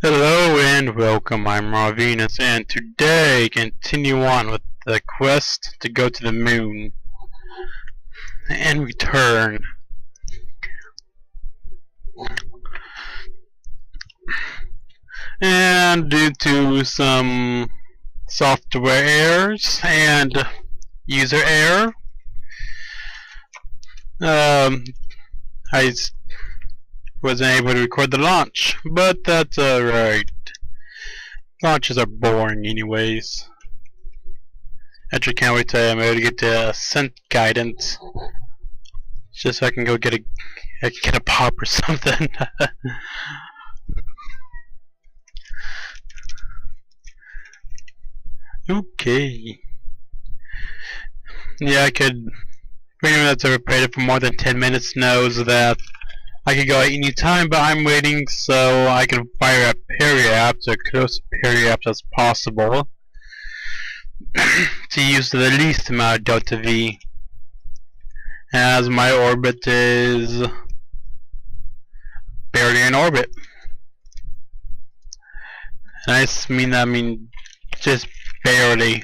Hello and welcome, I'm Ravenus, and today continue on with the quest to go to the moon and return. And due to some software errors and user error, I wasn't able to record the launch, but that's alright. Launches are boring anyways. Actually, can't wait till I'm able to get to ascent guidance, just so I can go get a pop or something. Okay. Yeah, anyone that's ever played it for more than 10 minutes knows that I could go at any time, but I'm waiting so I can fire up periapts or close to periapts as possible to use the least amount of delta V, as my orbit is barely in orbit. And I mean just barely.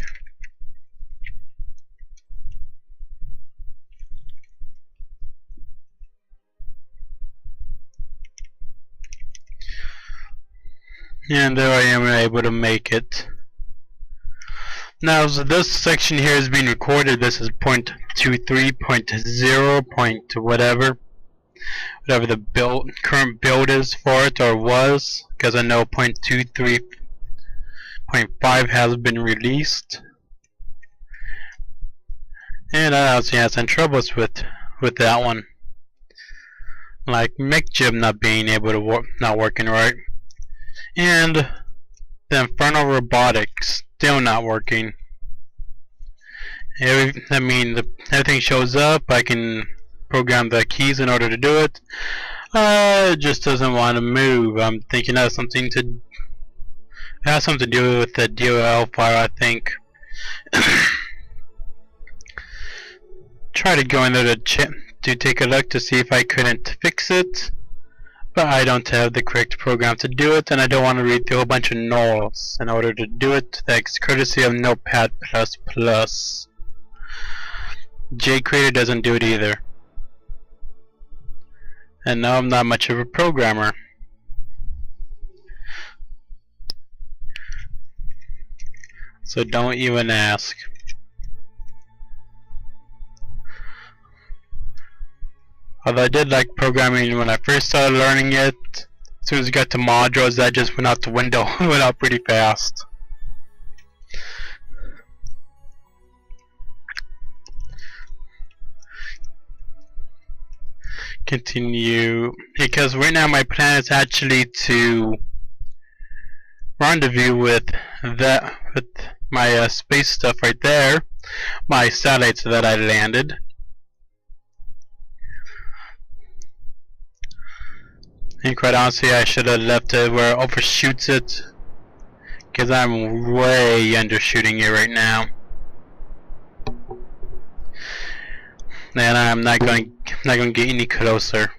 And there I am able to make it. Now, so this section here is being recorded. This is 0.23.0. Whatever the current build is for it, or was, because I know 0.23.5 has been released. And I also had some troubles with that one, like MechJib not being able to not working right. And the Infernal Robotics still not working. Everything shows up. I can program the keys in order to do it. It just doesn't want to move. I'm thinking it has something to do with the DLL file, I think. Try to go in there to take a look to see if I couldn't fix it. But I don't have the correct program to do it, and I don't want to read through a whole bunch of nulls in order to do it. That's courtesy of Notepad++. JCreator doesn't do it either. And no, I'm not much of a programmer. So don't even ask. Although I did like programming when I first started learning it, as soon as I got to modules, that just went out the window. Went out pretty fast. Continue, because right now my plan is actually to rendezvous with my space stuff right there, my satellites that I landed. And quite honestly, I should have left it where it overshoots it, because I'm way undershooting it right now. And I'm not going to get any closer.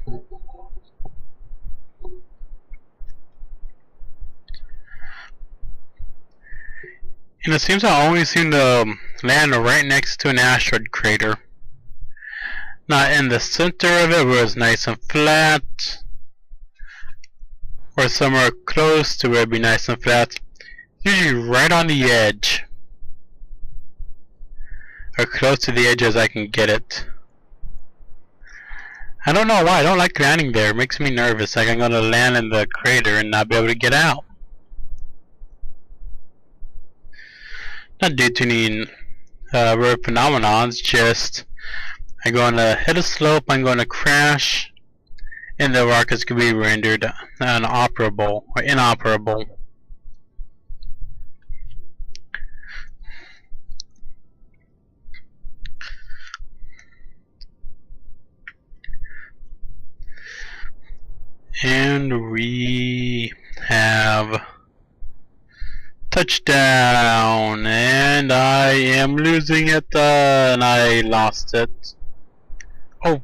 And it seems I always seem to land right next to an asteroid crater. Not in the center of it where it's nice and flat, or somewhere close to where it'd be nice and flat. Usually right on the edge, or close to the edge as I can get it. I don't know why, I don't like landing there. It makes me nervous, like I'm gonna land in the crater and not be able to get out. Not due to any rare phenomenons, just I'm going to hit a slope, I'm going to crash, and the rockets could be rendered inoperable. And we have touchdown, and I am losing it, and I lost it. Oh.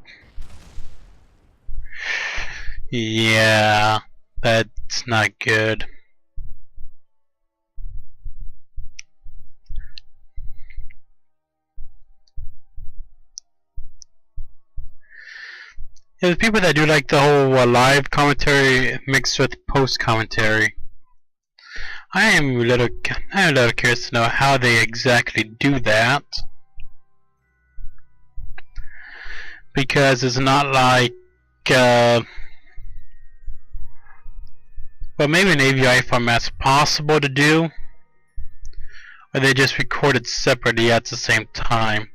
Yeah, that's not good. There's people that do like the whole live commentary mixed with post commentary. I'm a little curious to know how they exactly do that, because it's not like, well, maybe an AVI format's possible to do, or they just record it separately at the same time.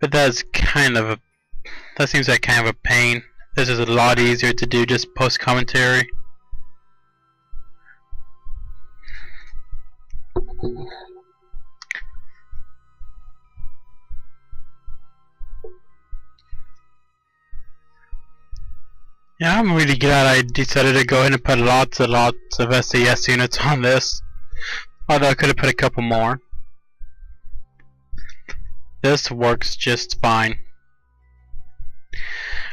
But that seems like kind of a pain. This is a lot easier to do, just post commentary. Yeah, I'm really glad I decided to go ahead and put lots and lots of SAS units on this. Although I could have put a couple more. This works just fine.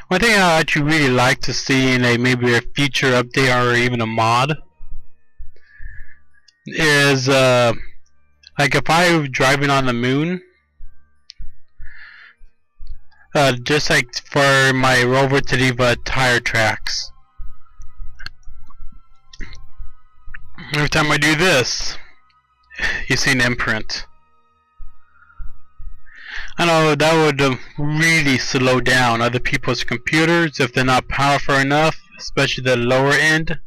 One thing I actually really like to see in maybe a future update or even a mod is like if I were driving on the moon, just like for my rover to leave tire tracks. Every time I do this, you see an imprint. I know that would really slow down other people's computers if they're not powerful enough, especially the lower end.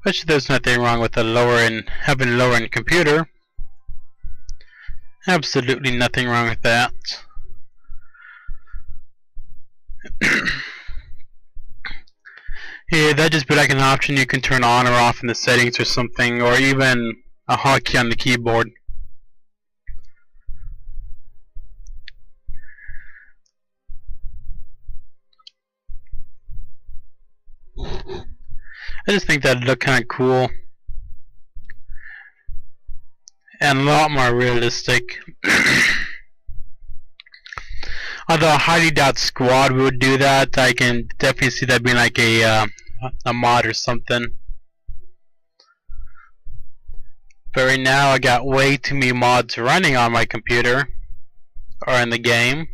Which there's nothing wrong with having a lower end computer. Absolutely nothing wrong with that. Yeah, that'd just be like an option you can turn on or off in the settings or something, or even a hotkey on the keyboard. I just think that'd look kind of cool and a lot more realistic. Although I highly doubt Squad would do that, I can definitely see that being like a mod or something. But right now I got way too many mods running on my computer or in the game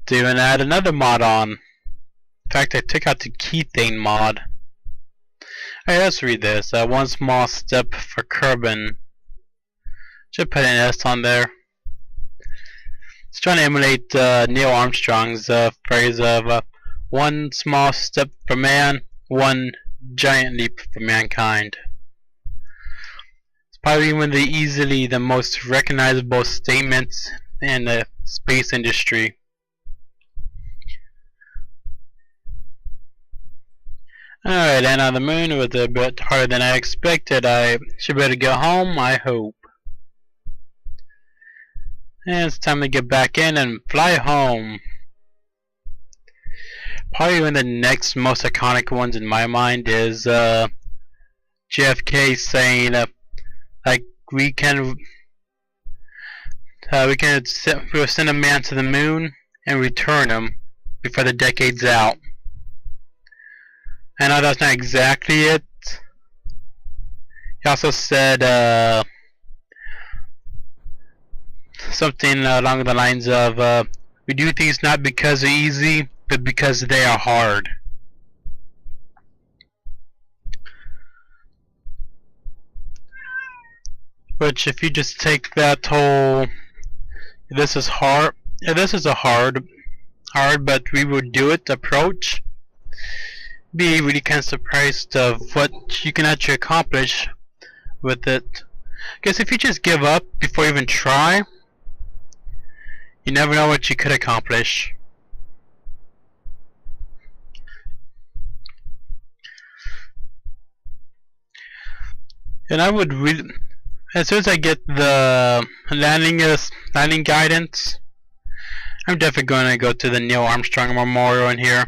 to even add another mod on. In fact, I took out the keythane mod. Alright, let's read this. One small step for Kerbal. Should put an S on there. It's trying to emulate Neil Armstrong's phrase of one small step for man, one giant leap for mankind. It's probably one of the most recognizable statements in the space industry. Alright, and on the moon was a bit harder than I expected. I should be able to go home, I hope. And it's time to get back in and fly home. Probably one of the next most iconic ones in my mind is JFK saying like we'll send a man to the moon and return him before the decade's out. I know that's not exactly it. He also said something along the lines of we do things not because they're easy, but because they are hard. Which, if you just take that whole this is hard, this is a hard but we would do it approach, be really kind of surprised of what you can actually accomplish with it. Because if you just give up before you even try, you never know what you could accomplish. And I would really, as soon as I get the landing guidance, I'm definitely going to go to the Neil Armstrong Memorial in here.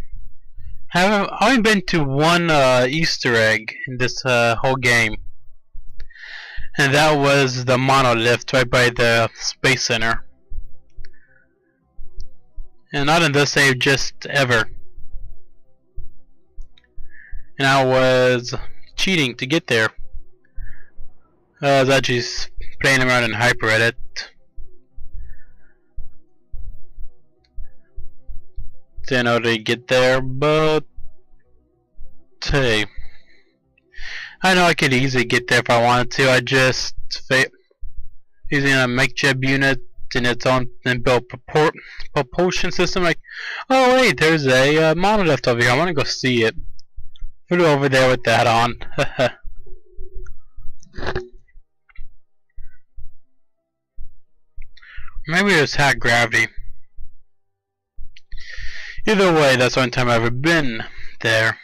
I've only been to one Easter egg in this whole game, and that was the monolith right by the Space Center. And not in this save, just ever. And I was cheating to get there. I was actually playing around in HyperEdit. in order to get there, but hey, I know I could easily get there if I wanted to. I just using a makeshift unit in its own inbuilt propulsion system. Like, oh wait, there's a monolith over here. I want to go see it. Put it over there with that on. Maybe it was had gravity. Either way, that's the only time I've ever been there.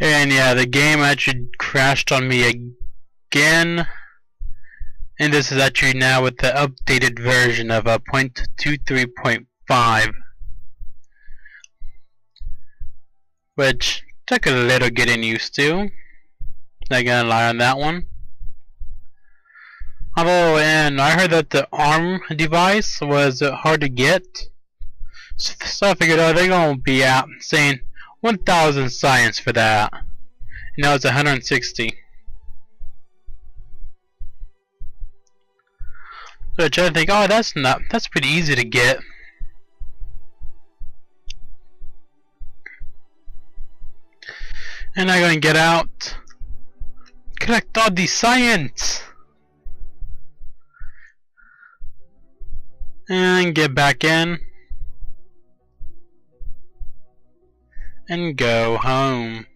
And yeah, the game actually crashed on me again. And this is actually now with the updated version of 0.23.5. Which took a little getting used to. Not gonna lie on that one. Although, and I heard that the ARM device was hard to get. So I figured, oh, they're gonna be out saying 1,000 science for that. Now it's 160. So I try to think, oh, that's pretty easy to get. And I'm gonna get out, collect all the science, and get back in, and go home.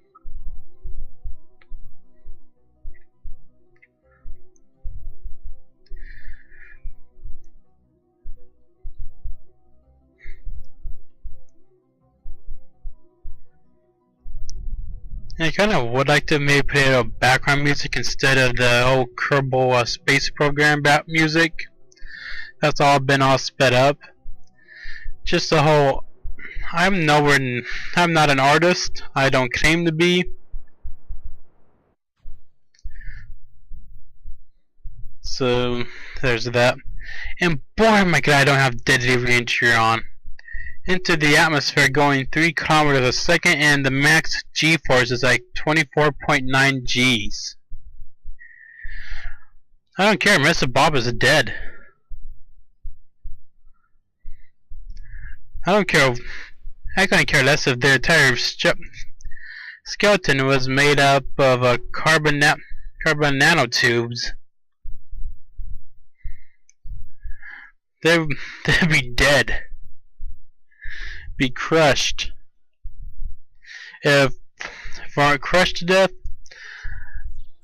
I kind of would like to maybe play background music instead of the whole Kerbal space program music. That's all been all sped up. Just the whole. I'm not an artist. I don't claim to be. So there's that. And boy, my god, I don't have deadly re-entry on. Into the atmosphere going 3 kilometers a second, and the max G-force is like 24.9 Gs. I don't care, Mr. Bob is dead. I don't care. I couldn't care less if their entire skeleton was made up of carbon nanotubes. They'd be dead. Be crushed. If aren't crushed to death,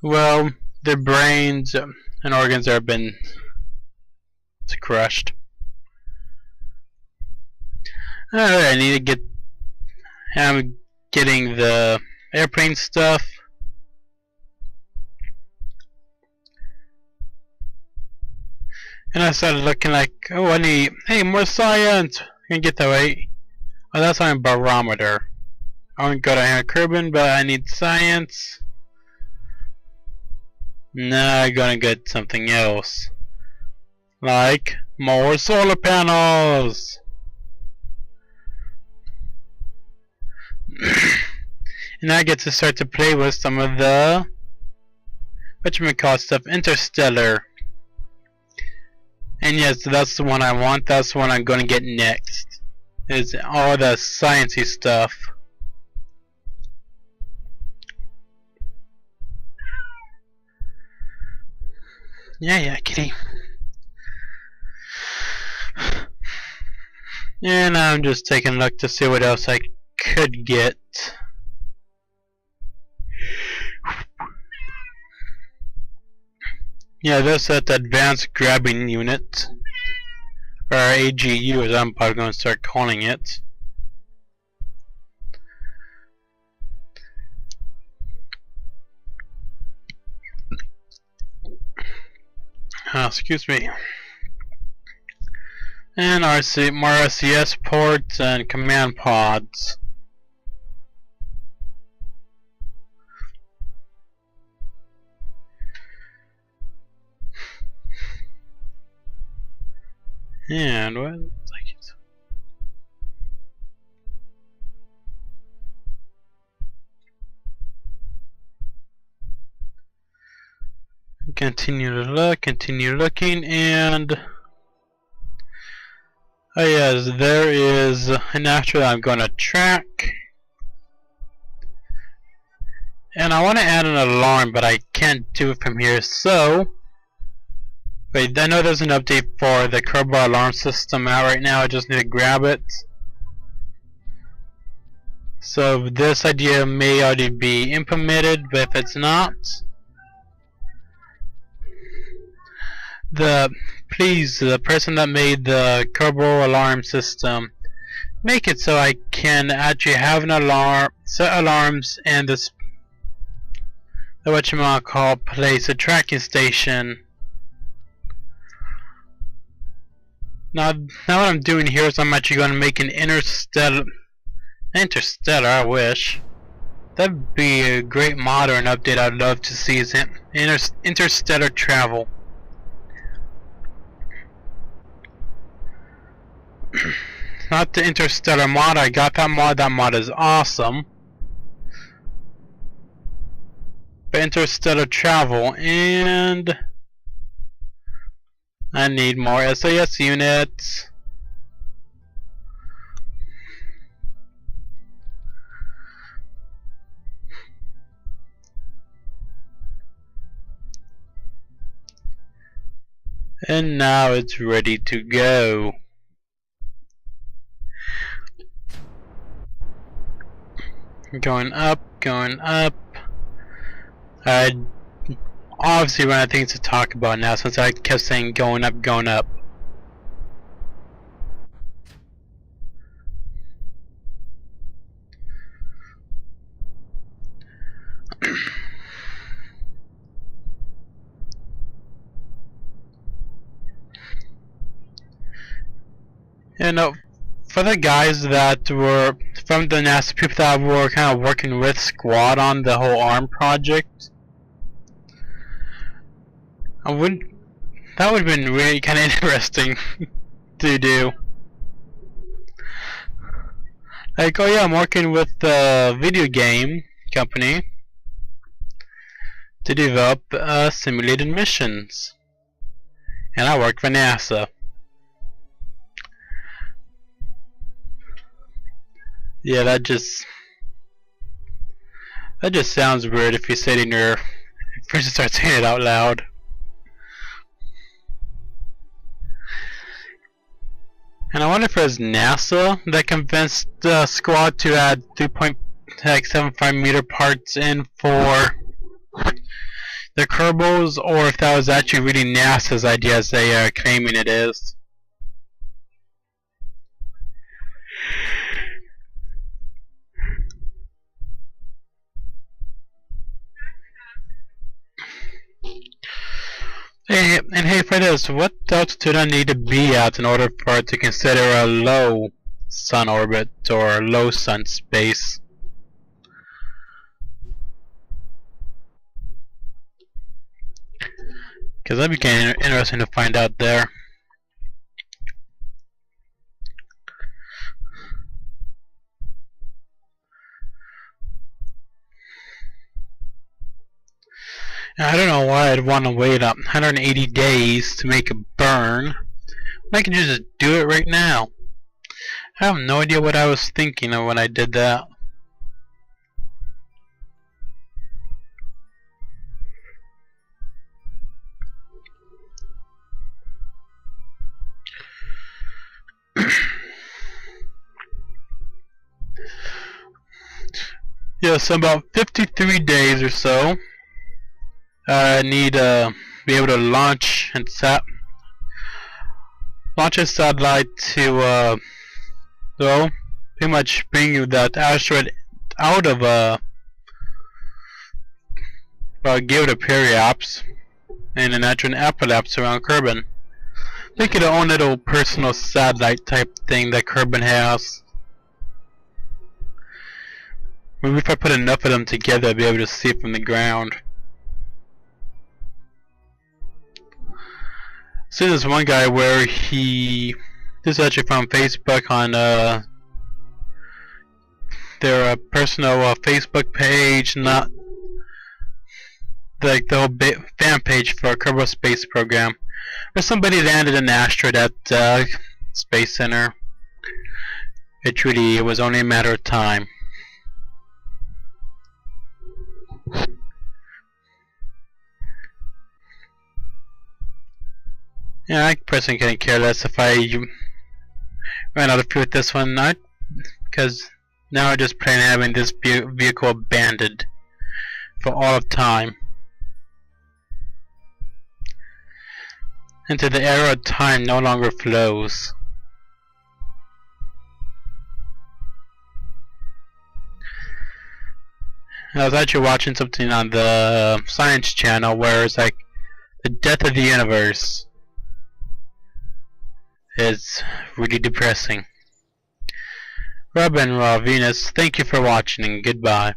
well, their brains and organs have been crushed. Alright, I need to get. I'm getting the airplane stuff. And I started looking like, oh, I need, hey, more science. I can get that right. Oh, that's my barometer. I want to go to Kerbal, but I need science. Nah, I'm gonna get something else. Like more solar panels. And I get to start to play with some of the whatchamacallit stuff, Interstellar. And yes, that's the one I want. That's the one I'm gonna get next. Is all the sciencey stuff. Yeah, kitty. And I'm just taking a look to see what else I could get. Yeah, this is the advanced grabbing unit. Or AGU, as I'm probably going to start calling it. Excuse me. And more RCS ports and command pods. And what looks like it. Continue to look, continue looking, and oh yes, there is an actor that I'm going to track. And I want to add an alarm, but I can't do it from here, so wait, I know there's an update for the Kerbal alarm system out right now, I just need to grab it. So this idea may already be implemented, but if it's not, please, the person that made the Kerbal alarm system, make it so I can actually have an alarm, set alarms, and the whatchamacallit place a tracking station. Now what I'm doing here is I'm actually going to make an interstellar, I wish. That'd be a great modern update I'd love to see, is interstellar travel. Not the interstellar mod, I got that mod is awesome. But interstellar travel, and I need more SAS units. And now it's ready to go. Going up, going up. I obviously run out of things to talk about now since I kept saying going up, going up. You know, for the guys that were from the NASA people that were kind of working with Squad on the whole ARM project, that would have been really kind of interesting to do. Like, oh yeah, I'm working with the video game company to develop simulated missions, and I work for NASA. Yeah, that just sounds weird if you say it in your, if you start saying it out loud. And I wonder if it was NASA that convinced the Squad to add 3.75 meter parts in for the Kerbals, or if that was actually really NASA's idea as they are claiming it is. Hey, and hey, for this, what altitude I need to be at in order for it to consider a low sun orbit or low sun space? Because that'd be kind of interesting to find out there. I don't know why I'd want to wait up 180 days to make a burn. I can just do it right now. I have no idea what I was thinking of when I did that. Yeah, so about 53 days or so. I need to be able to launch a satellite to so pretty much bring that asteroid out of give it a periapse and an actual apoapse around Kerbal. Make it a own little personal satellite type thing that Kerbal has. Maybe if I put enough of them together, I'll be able to see it from the ground. So there's one guy where this is actually from Facebook on their personal Facebook page, not like the whole fan page for Kerbal Space Program, where somebody landed an asteroid at Space Center. It was only a matter of time. Yeah, I personally couldn't care less if I ran out of fuel with this one, because now I just plan on having this vehicle abandoned for all of time. Into the era of time no longer flows. I was actually watching something on the Science Channel where it's like the death of the universe. Is really depressing. Robin Raw Venus, thank you for watching and goodbye.